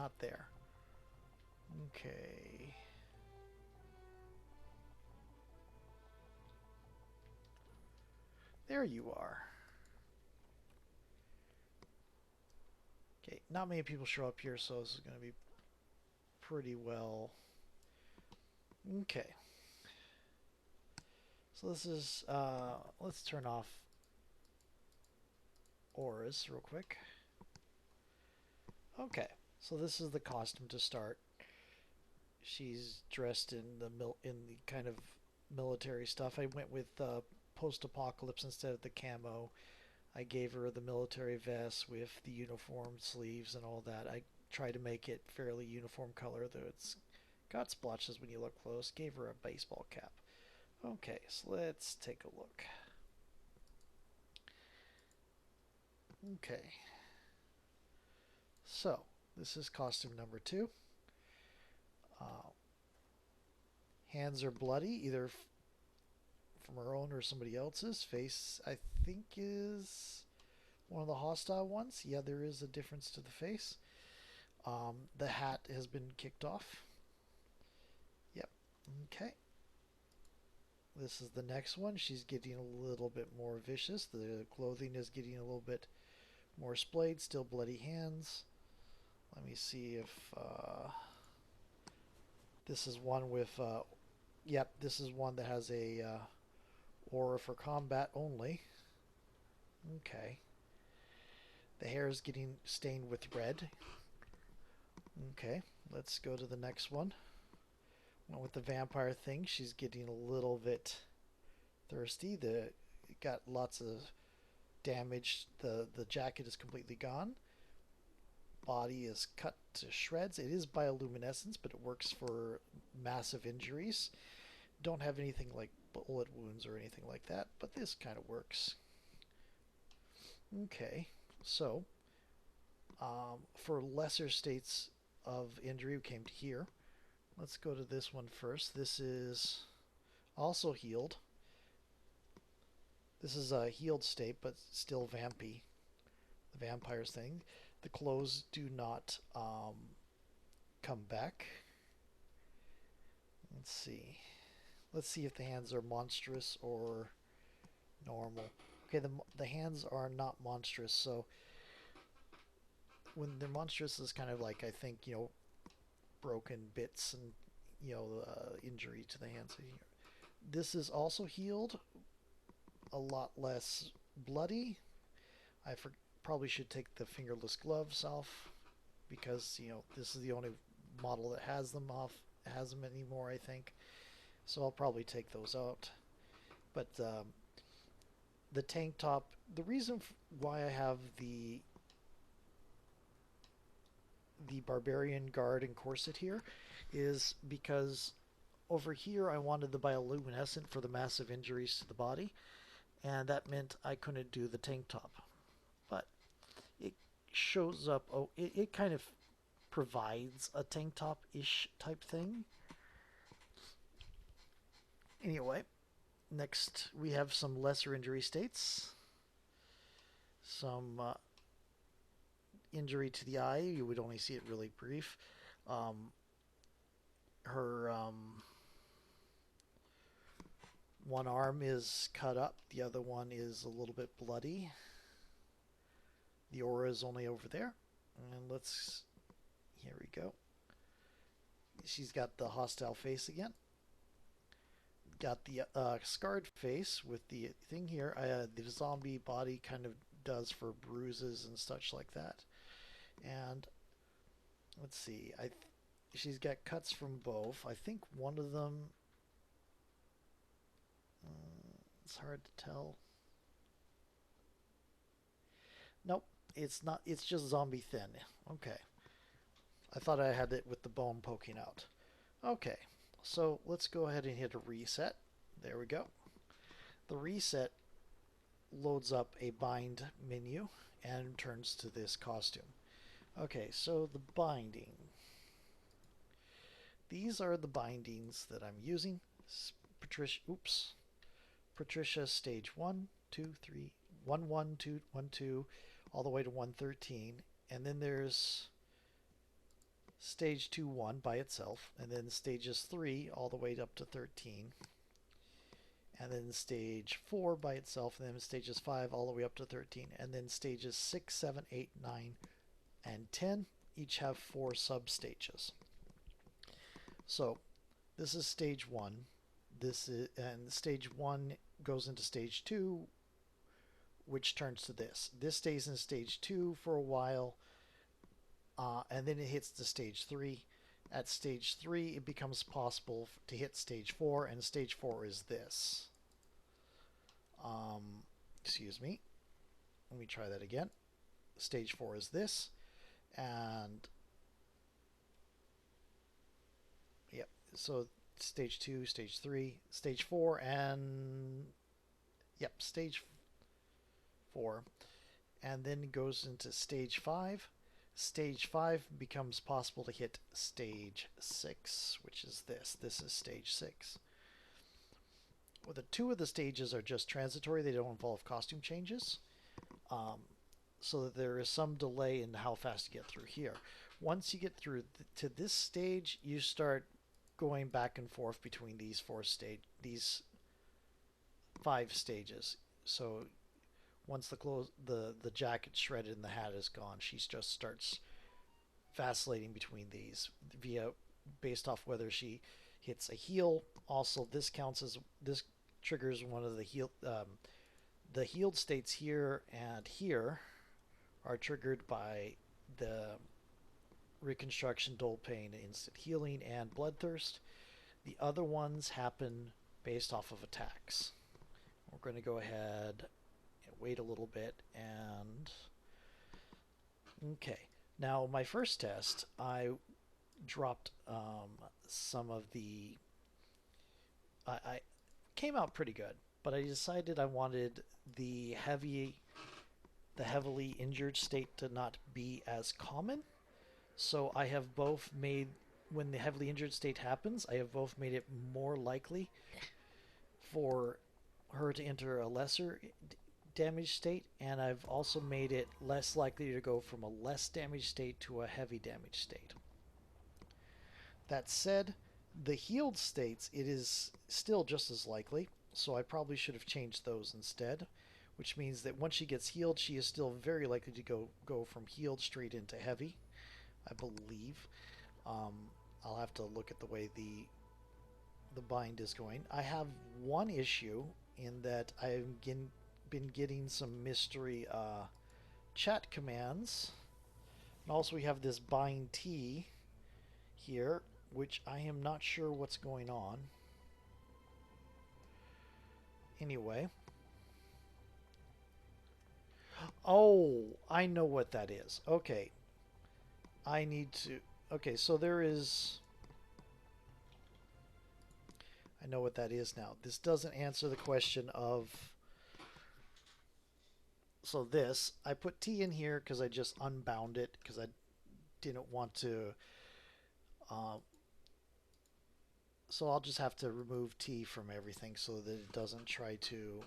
not there. Okay. There you are. Okay, not many people show up here, so this is going to be pretty well. Okay. So this is, let's turn off auras real quick. Okay, so this is the costume to start. She's dressed in the kind of military stuff. I went with post-apocalypse instead of the camo. I gave her the military vest with the uniform sleeves and all that. I tried to make it fairly uniform color, though it's got splotches when you look close. Gave her a baseball cap. Okay, so let's take a look. Okay. So, this is costume number 2. Uh, hands are bloody, either from her own or somebody else's. Face, I think, is one of the hostile ones. Yeah, there is a difference to the face. The hat has been kicked off. Yep. Okay. This is the next one. She's getting a little bit more vicious. The clothing is getting a little bit more splayed. Still bloody hands. Let me see if this is one with. Yep, this is one that has a aura for combat only. Okay. The hair is getting stained with red. Okay, let's go to the next one. One with the vampire thing. She's getting a little bit thirsty. Got lots of damage. The jacket is completely gone. Body is cut to shreds. It is bioluminescence, but it works for massive injuries. Don't have anything like bullet wounds or anything like that, but this kind of works. Okay, so for lesser states of injury, we came to here. Let's go to this one first. This is also healed. This is a healed state, but still vampy. The vampires thing. The clothes do not come back. Let's see. Let's see if the hands are monstrous or normal. Okay, the hands are not monstrous, so when they're monstrous is kind of like, I think, broken bits and, injury to the hands. This is also healed, a lot less bloody. I probably should take the fingerless gloves off because, this is the only model that has them anymore, I think. So I'll probably take those out. But the tank top, the reason why I have the barbarian guard and corset here is because over here I wanted the bioluminescent for the massive injuries to the body, and that meant I couldn't do the tank top. But it shows up, it kind of provides a tank top-ish type thing. Anyway, next we have some lesser injury states. Some injury to the eye. You would only see it really brief. Her one arm is cut up. The other one is a little bit bloody. The aura is only over there. And here we go. She's got the hostile face again. Got the scarred face with the thing here. The zombie body kind of does for bruises and such like that. And let's see, she's got cuts from both. I think one of them, it's hard to tell. Nope, it's not. It's just zombie thin. Okay, I thought I had it with the bone poking out. Okay, so let's go ahead and hit a reset. There we go. The reset loads up a bind menu and turns to this costume. Okay, so the binding. These are the bindings that I'm using. Patricia stage 1, 2, 3, 1, 1, 2, 1, 2, all the way to 113. And then there's stage 2, 1 by itself, and then stages 3 all the way up to 13, and then stage 4 by itself, and then stages 5 all the way up to 13, and then stages 6, 7, 8, 9, and 10 each have 4 substages. So this is stage 1. And stage 1 goes into stage 2, which turns to this. This stays in stage 2 for a while, and then it hits the stage 3. At stage 3, it becomes possible to hit stage 4, and stage 4 is this. Excuse me. Let me try that again. Stage 4 is this, and yep. So stage 2, stage 3, stage 4, and yep, stage 4, and then it goes into stage 5. Stage 5 becomes possible to hit stage 6, which is this. This is stage 6. Well, the 2 of the stages are just transitory. They don't involve costume changes. So that there is some delay in how fast you get through here. Once you get through to this stage, you start going back and forth between these 5 stages. So once the jacket shredded and the hat is gone, she just starts vacillating between these based off whether she hits a heal. Also, this triggers one of the healed states here and here are triggered by the reconstruction, dull pain, instant healing, and bloodthirst. The other ones happen based off of attacks. We're going to go ahead and wait a little bit, and okay. Now, my first test, I dropped some of the... I came out pretty good, but I decided I wanted the heavily injured state to not be as common. So I have both made, when the heavily injured state happens, I have both made it more likely for her to enter a lesser damaged state, and I've also made it less likely to go from a less damaged state to a heavy damaged state. That said, the healed states, it is still just as likely, so I probably should have changed those instead, which means that once she gets healed, she is still very likely to go from healed straight into heavy, I believe. I'll have to look at the way the bind is going. I have one issue in that I've been getting some mystery chat commands. And also we have this bind T here, which I am not sure what's going on. Anyway. Oh, I know what that is. Okay. I need to... Okay, so there is... I know what that is now. This doesn't answer the question of... So this, I put T in here because I just unbound it because I didn't want to... so I'll just have to remove T from everything so that it doesn't try to...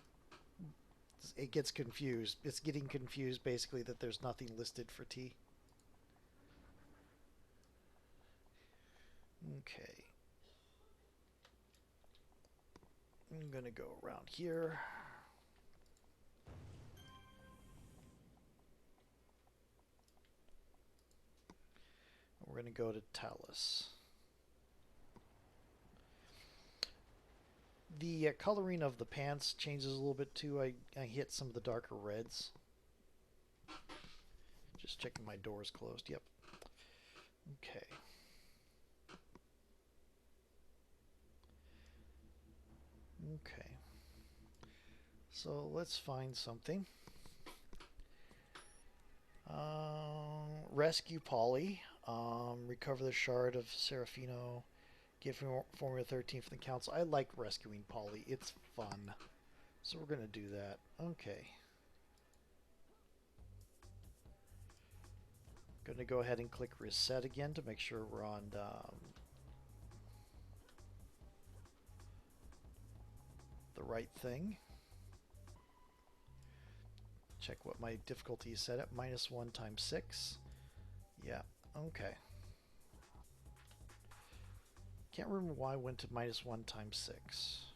It gets confused. It's getting confused basically that there's nothing listed for T. Okay. I'm going to go around here. We're going to go to Talus. The coloring of the pants changes a little bit too. I hit some of the darker reds. Just checking my doors closed. Yep. Okay. Okay. So let's find something. Rescue Polly. Recover the shard of Serafino. Give Formula 13 from the council. I like rescuing Polly. It's fun. So we're going to do that. Okay. Going to go ahead and click reset again to make sure we're on the right thing. Check what my difficulty is set at. -1 times 6. Yeah. Okay. Can't remember why I went to -1 times 6.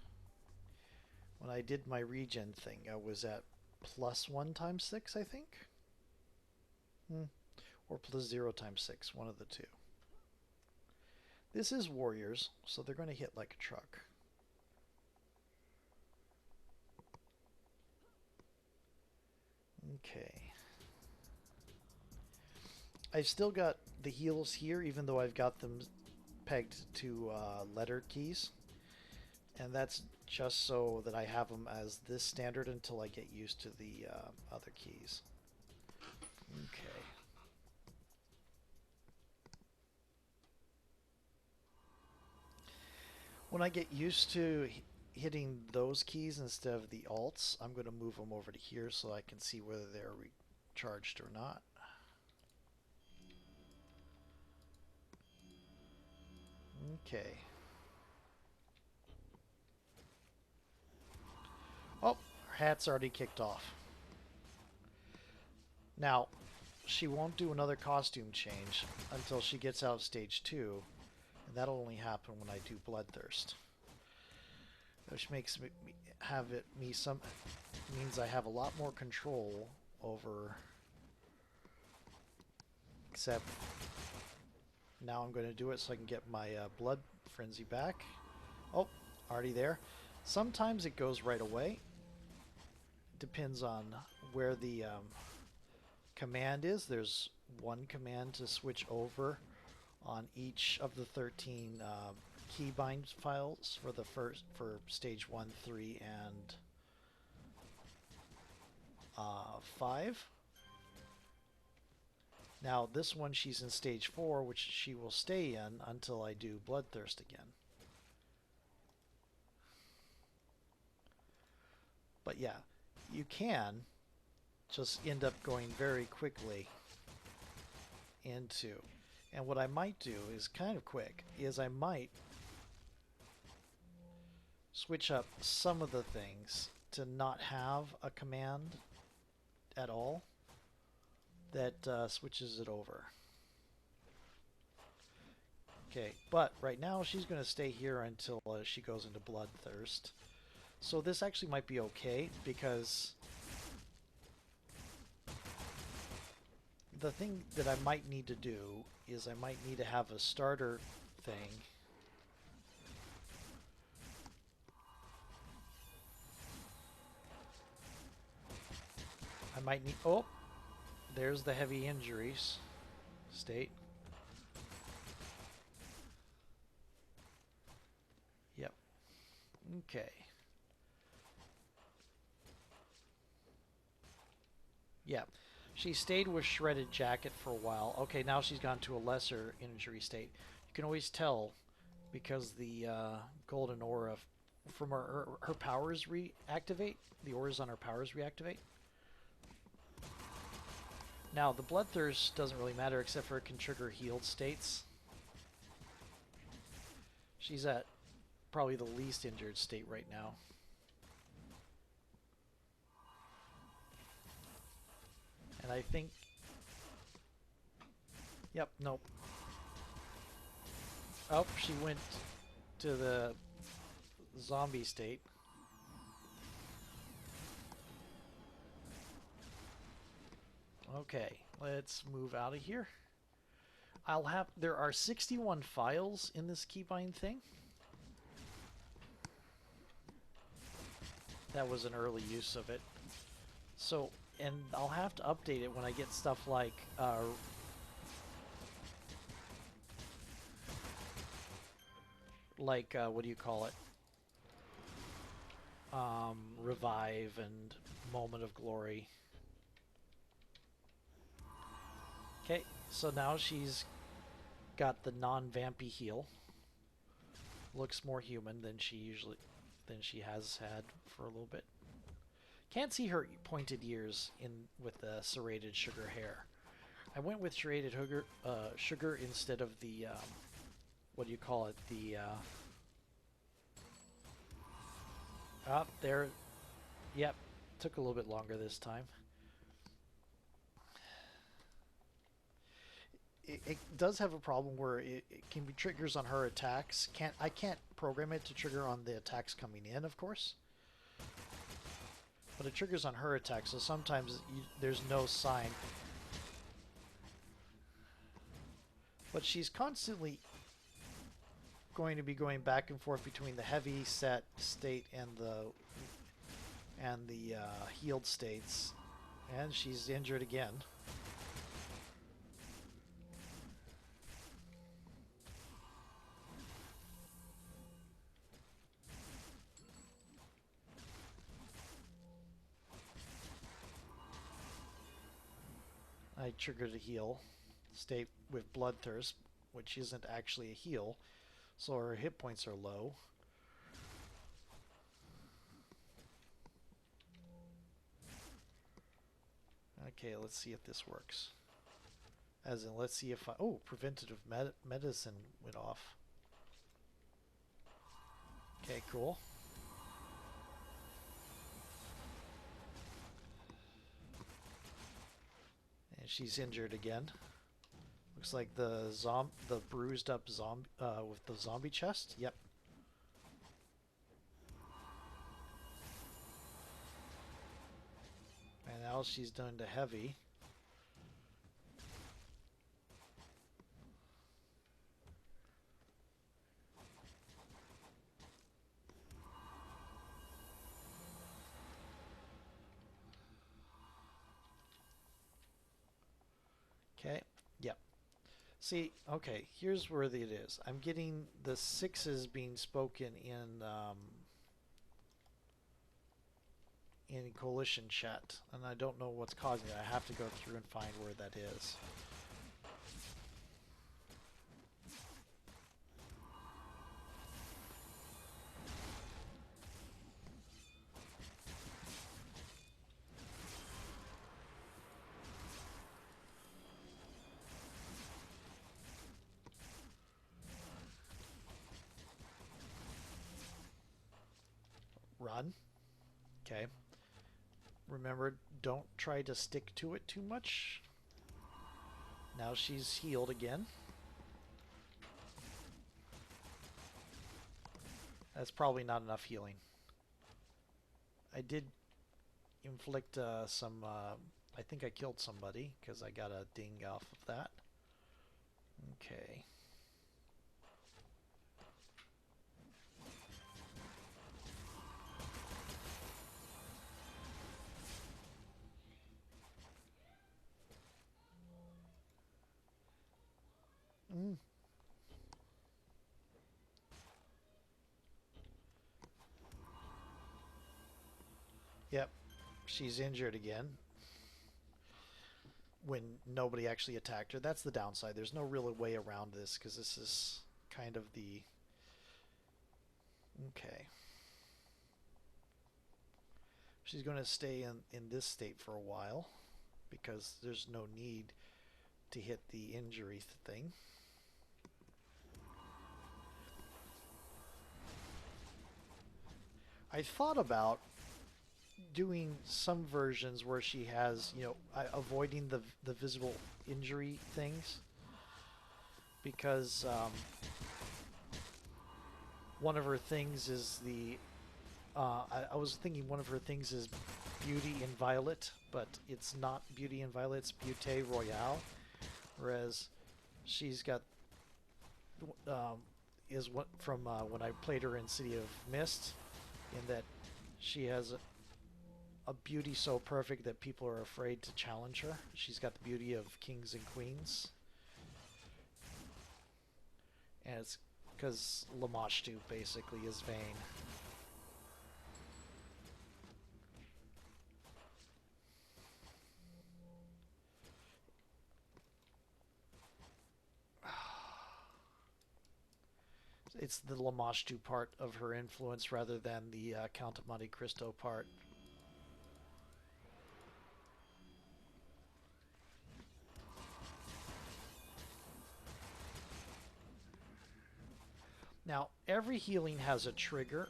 When I did my regen thing, I was at +1 times 6, I think. Or +0 times 6, one of the two. This is warriors, so they're going to hit like a truck. Okay. I've still got the heals here, even though I've got them pegged to letter keys. And that's just so that I have them as this standard until I get used to the other keys. Okay. When I get used to hitting those keys instead of the alts, I'm going to move them over to here so I can see whether they're recharged or not. Okay. Oh, her hat's already kicked off. Now, she won't do another costume change until she gets out of stage 2, and that'll only happen when I do Bloodthirst. Which makes me have it means I have a lot more control over, except now I'm going to do it so I can get my blood frenzy back. Oh, already there. Sometimes it goes right away. Depends on where the command is. There's one command to switch over on each of the 13 Keybinds files for stage 1, 3, and 5. Now this one she's in stage 4, which she will stay in until I do Bloodthirst again. But yeah, you can just end up going very quickly into, and what I might do is kind of quick, is I might switch up some of the things to not have a command at all that switches it over. Okay, but right now she's going to stay here until she goes into Bloodthirst. So this actually might be okay, because the thing that I might need to do is I might need to have a starter thing. I might need... Oh! There's the heavy injuries state. Yep. Okay. Yeah. She stayed with Shredded Jacket for a while. Okay, now she's gone to a lesser injury state. You can always tell because the golden aura from her powers reactivate. The auras on her powers reactivate. Now, the Bloodthirst doesn't really matter except for it can trigger healed states. She's at probably the least injured state right now. And I think... Yep, nope. Oh, she went to the zombie state. Okay, let's move out of here. There are 61 files in this Keybind thing. That was an early use of it. So, and I'll have to update it when I get stuff like what do you call it? Revive and Moment of Glory. Okay, so now she's got the non-vampy heal. Looks more human than she has had for a little bit. Can't see her pointed ears with the serrated sugar hair. I went with serrated sugar instead of the what do you call it? The up there. Yep, took a little bit longer this time. it does have a problem where it can be triggers on her attacks. I can't program it to trigger on the attacks coming in, of course. But it triggers on her attacks, so sometimes there's no sign. But she's constantly going to be going back and forth between the heavy set state and the healed states. And she's injured again. I triggered a heal state with Bloodthirst, which isn't actually a heal, so her hit points are low. Okay, let's see if this works. As in, let's see if I... Oh, preventative medicine went off. Okay, cool. And she's injured again. Looks like the bruised up zombie with the zombie chest. Yep. And now she's done to heavy. Okay. Yep. See, okay, here's where it is. I'm getting the 6s being spoken in coalition chat, and I don't know what's causing it. I have to go through and find where that is. Run. Okay. Remember, don't try to stick to it too much. Now she's healed again. That's probably not enough healing. I did inflict some... I think I killed somebody because I got a ding off of that. Okay. Yep, she's injured again when nobody actually attacked her. That's the downside. There's no real way around this because this is kind of the... Okay. She's going to stay in this state for a while because there's no need to hit the injury thing. I thought about doing some versions where she has, you know, avoiding the visible injury things, because one of her things is the I was thinking one of her things is Beauty in Violet, but it's not Beauty in Violet, it's Beauté Royale, whereas she's got is what from when I played her in City of Mist, in that she has a beauty so perfect that people are afraid to challenge her. She's got the beauty of kings and queens. And it's because Lamashtu basically is vain. It's the Lamashtu part of her influence rather than the Count of Monte Cristo part. Now, every healing has a trigger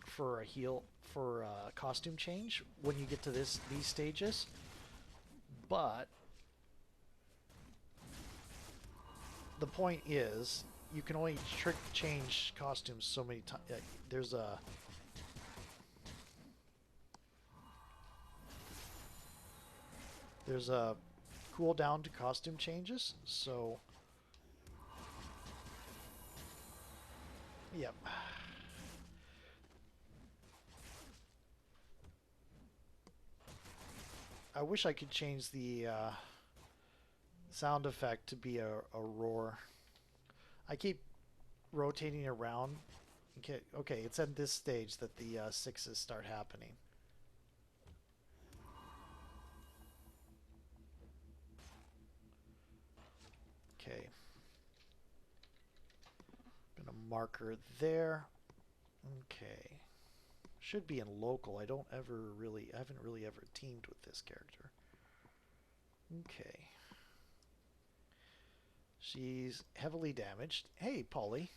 for a costume change when you get to these stages, but the point is, you can only change costumes so many times. There's a cooldown to costume changes, so yep. I wish I could change the sound effect to be a roar. I keep rotating around. Okay, it's at this stage that the sixes start happening. Okay. Gonna marker there. Okay. Should be in local. I haven't really ever teamed with this character. Okay. She's heavily damaged. Hey, Polly.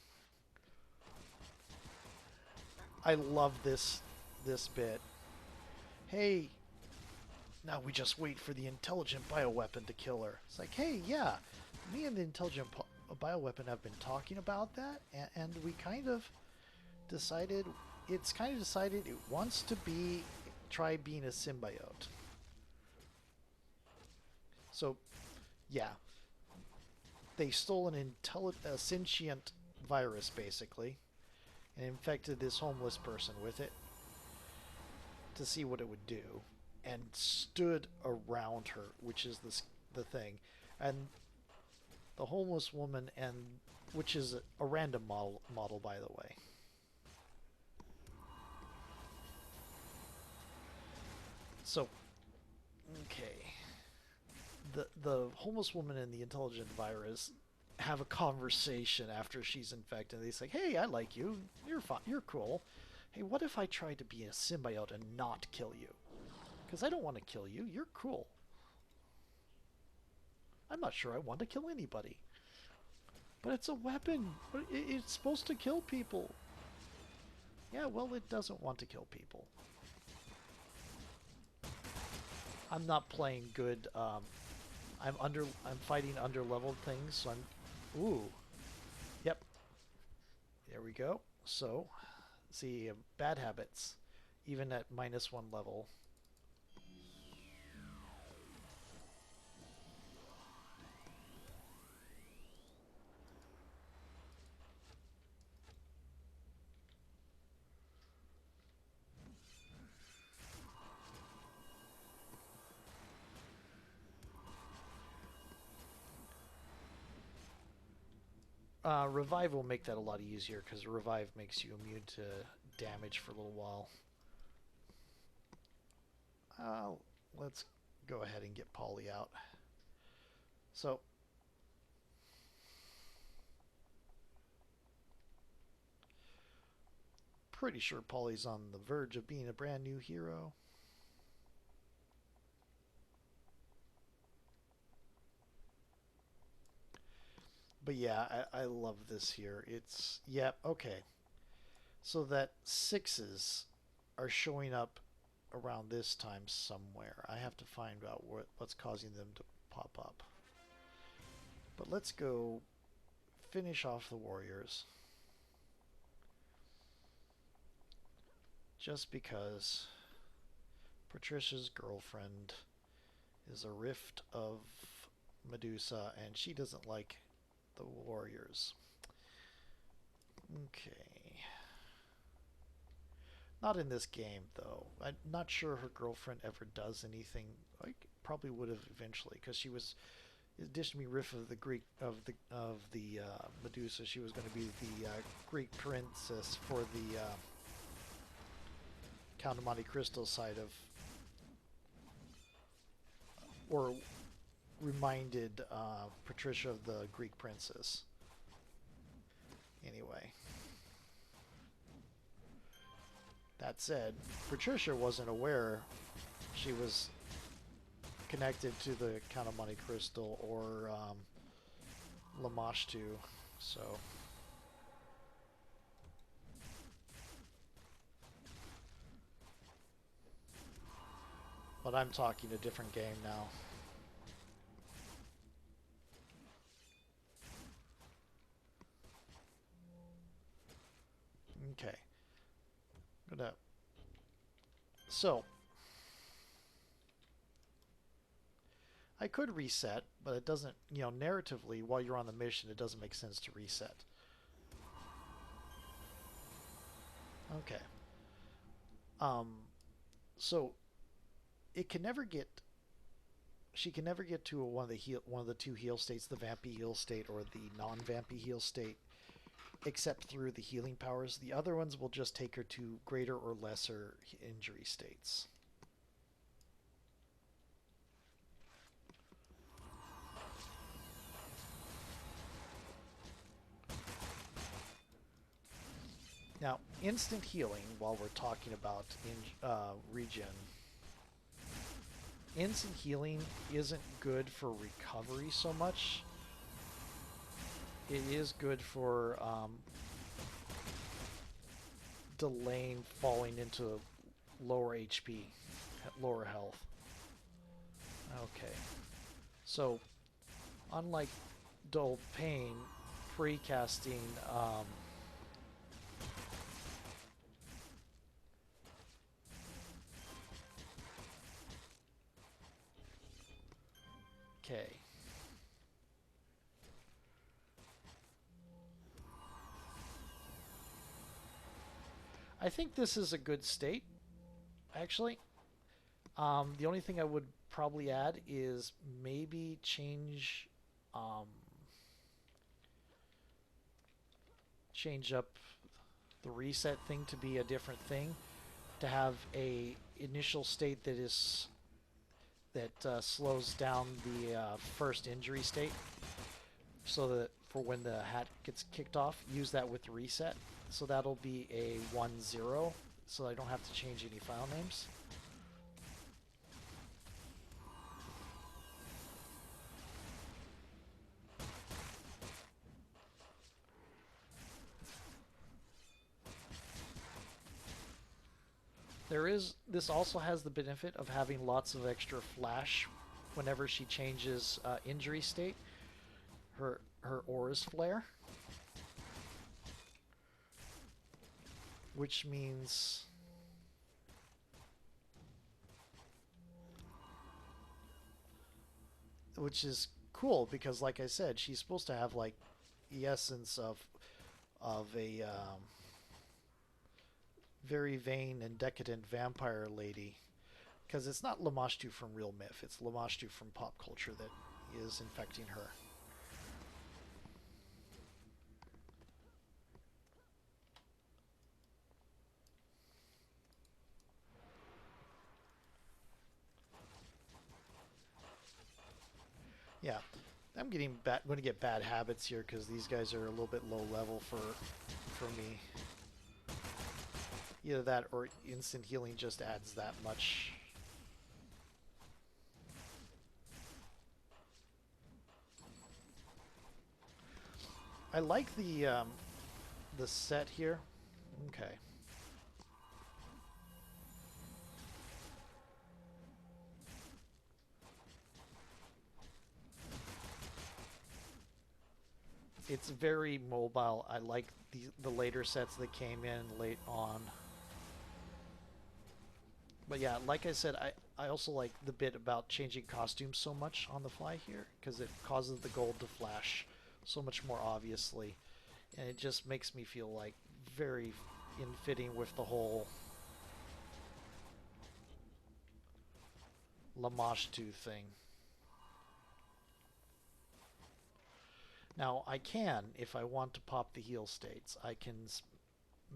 I love this bit. Hey, now we just wait for the intelligent bioweapon to kill her. It's like, hey, yeah, me and the intelligent bioweapon have been talking about that, and we kind of decided, it's kind of decided it wants to try being a symbiote. So, yeah, they stole a sentient virus, basically, and infected this homeless person with it to see what it would do, and stood around her, which is the thing. And the homeless woman, which is a random model, by the way. So, okay. The homeless woman and the intelligent virus have a conversation after she's infected. They say, "Hey, I like you. You're fine. You're cool. Hey, what if I tried to be a symbiote and not kill you? Because I don't want to kill you. You're cool. I'm not sure I want to kill anybody. But it's a weapon. It's supposed to kill people." Yeah, well, it doesn't want to kill people. I'm not playing good. I'm fighting under-leveled things, so I'm... Ooh. Yep. There we go. So, see, bad habits, even at -1 level. Revive will make that a lot easier, because Revive makes you immune to damage for a little while. Let's go ahead and get Polly out. So, pretty sure Polly's on the verge of being a brand new hero. But yeah, I love this here. It's, yeah, okay. So that sixes are showing up around this time somewhere. I have to find out what's causing them to pop up. But let's go finish off the warriors. Just because Patricia's girlfriend is a rift of Medusa, and she doesn't like the warriors. Okay. Not in this game, though. I'm not sure her girlfriend ever does anything. Like, probably would have eventually, because she was, in addition to being riff of the Greek of the Medusa, she was going to be the Greek princess for the Count of Monte Cristo side of, or reminded Patricia of the Greek princess. Anyway. That said, Patricia wasn't aware she was connected to the Count of Monte Cristo or Lamashtu, so... But I'm talking a different game now. Okay. Gonna. So I could reset, but it doesn't. You know, narratively, while you're on the mission, it doesn't make sense to reset. Okay. Um. So it can never get. She can never get to one of the two heal states, the vampy heal state or the non-vampy heal state, except through the healing powers. The other ones will just take her to greater or lesser injury states. Now, instant healing, while we're talking about regen, instant healing isn't good for recovery so much. It is good for delaying falling into lower HP, lower health. Okay. So, unlike dull pain, free casting okay. I think this is a good state, actually. The only thing I would probably add is maybe change up the reset thing to be a different thing, to have a initial state that slows down the first injury state, so that for when the hat gets kicked off, use that with reset. So that'll be a 1-0, so I don't have to change any file names. This also has the benefit of having lots of extra flash whenever she changes injury state. Her auras flare, which means which is cool because, like I said, she's supposed to have like the essence of a very vain and decadent vampire lady, because it's not Lamashtu from real myth, it's Lamashtu from pop culture that is infecting her. Yeah, I'm going to get bad habits here because these guys are a little bit low level for me. Either that or instant healing just adds that much. I like the set here. Okay. It's very mobile. I like the later sets that came in late on. But yeah, like I said, I also like the bit about changing costumes so much on the fly here, because it causes the gold to flash so much more obviously, and it just makes me feel like very in fitting with the whole Lamashtu thing. Now I can, if I want to pop the heal states, I can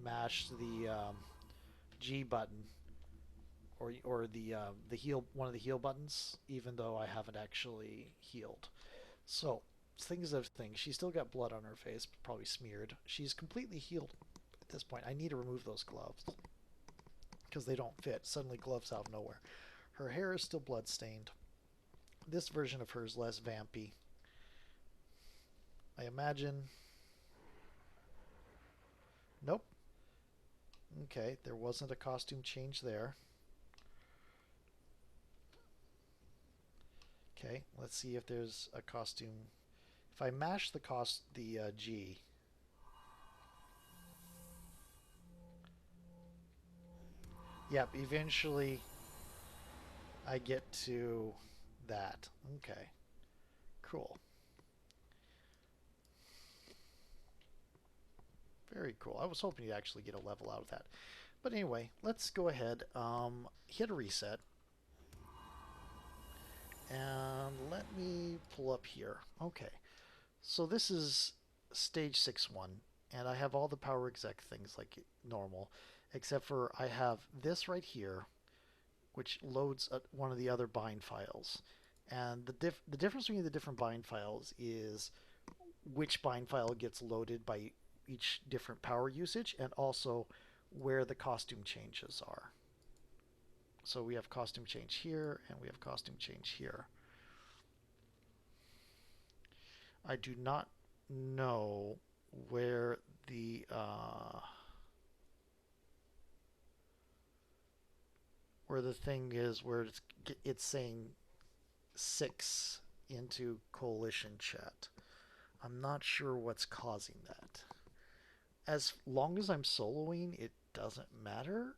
mash the G button or the heal, one of the heal buttons, even though I haven't actually healed. So things of things. She's still got blood on her face, probably smeared. She's completely healed at this point. I need to remove those gloves because they don't fit. Suddenly gloves out of nowhere. Her hair is still blood stained. This version of her is less vampy, I imagine. Nope. Okay, there wasn't a costume change there. Okay, let's see if there's a costume. If I mash the G, Yep, eventually I get to that. Okay, cool. Very cool. I was hoping to actually get a level out of that. But anyway, let's go ahead, hit a reset. And let me pull up here. Okay, so this is stage 6-1, and I have all the power exec things like normal, except for I have this right here, which loads one of the other bind files. And the difference between the different bind files is which bind file gets loaded by each different power usage, and also where the costume changes are. So we have costume change here, and we have costume change here. I do not know where the thing is where it's saying 6 into coalition chat. I'm not sure what's causing that. As long as I'm soloing, it doesn't matter.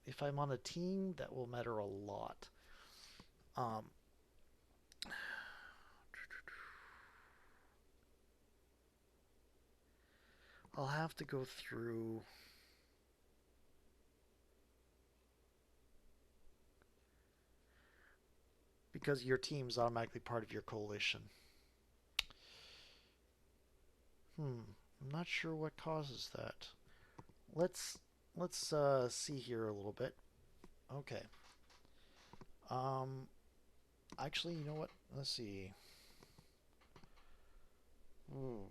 If I'm on a team, that will matter a lot. I'll have to go through. Because your team's automatically part of your coalition. I'm not sure what causes that. Let's see here a little bit. Okay. Actually, you know what? Let's see. Ooh.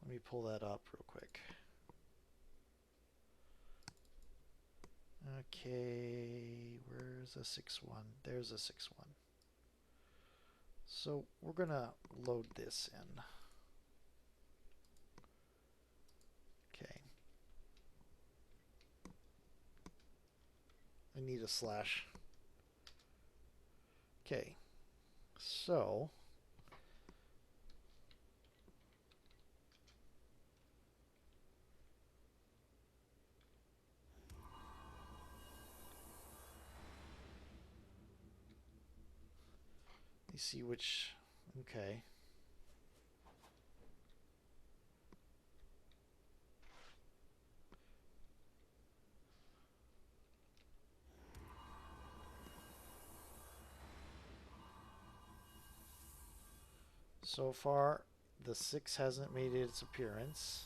Let me pull that up real quick. Okay, where's a 6-1? There's a 6-1. So we're gonna load this in. Okay. I need a slash. Okay. So you see which. Okay. So far, the 6 hasn't made its appearance.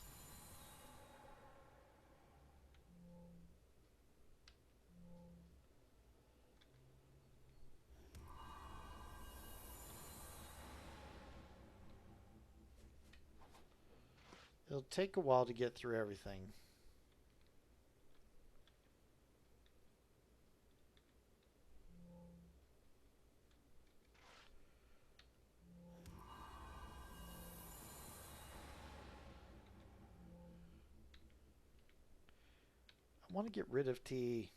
It'll take a while to get through everything. I want to get rid of T.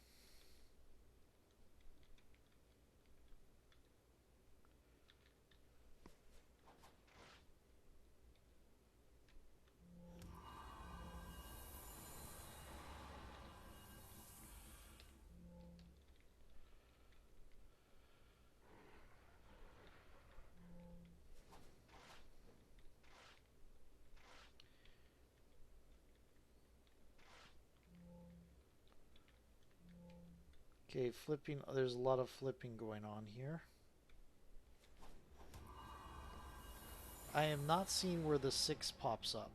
Okay, flipping. There's a lot of flipping going on here. I am not seeing where the 6 pops up.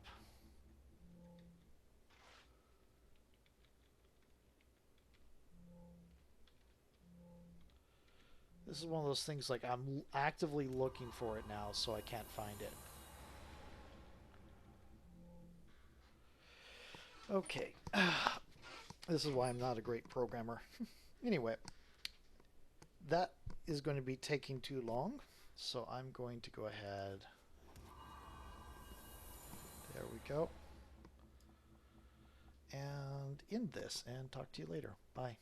This is one of those things like I'm actively looking for it now, so I can't find it. Okay. This is why I'm not a great programmer. Anyway, that is going to be taking too long, so I'm going to go ahead. There we go. And end this and talk to you later. Bye.